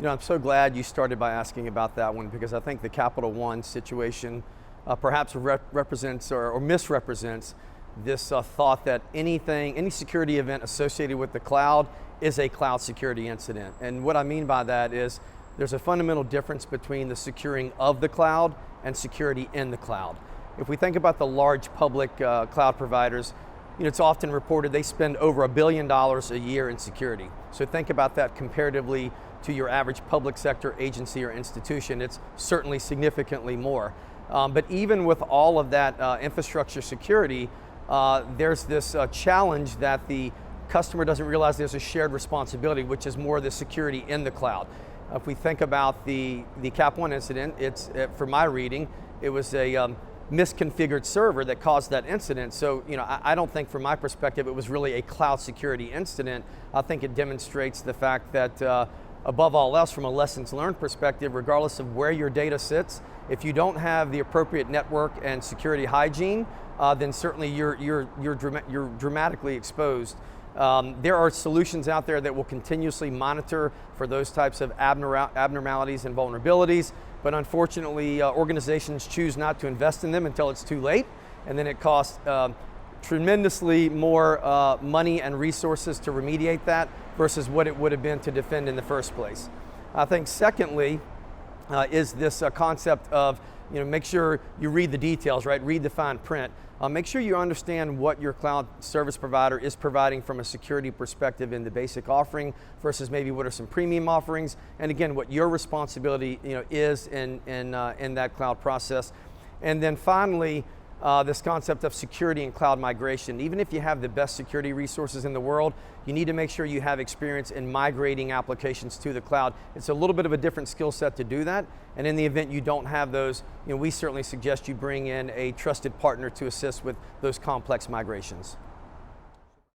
I'm so glad you started by asking about that one, because I think the Pt.1 situation perhaps represents or misrepresents this thought that any security event associated with the cloud is a cloud security incident. And what I mean by that is there's a fundamental difference between the securing of the cloud and security in the cloud. If we think about the large public cloud providers, it's often reported they spend over $1 billion a year in security. So think about that comparatively to your average public sector agency or institution. It's certainly significantly more. But even with all of that infrastructure security, there's this challenge that the customer doesn't realize there's a shared responsibility, which is more the security in the cloud. If we think about the Pt.1 incident, for my reading, it was a misconfigured server that caused that incident. So, I don't think from my perspective it was really a cloud security incident. I think it demonstrates the fact that above all else, from a lessons learned perspective, regardless of where your data sits, if you don't have the appropriate network and security hygiene, then certainly you're dramatically exposed. There are solutions out there that will continuously monitor for those types of abnormalities and vulnerabilities, but unfortunately organizations choose not to invest in them until it's too late, and then it costs tremendously more money and resources to remediate that versus what it would have been to defend in the first place. I think secondly is this concept of make sure you read the details, right? Read the fine print. Make sure you understand what your cloud service provider is providing from a security perspective in the basic offering versus maybe what are some premium offerings, and again, what your responsibility is in that cloud process. And then finally, this concept of security and cloud migration. Even if you have the best security resources in the world, you need to make sure you have experience in migrating applications to the cloud. It's a little bit of a different skill set to do that, and in the event you don't have those, we certainly suggest you bring in a trusted partner to assist with those complex migrations.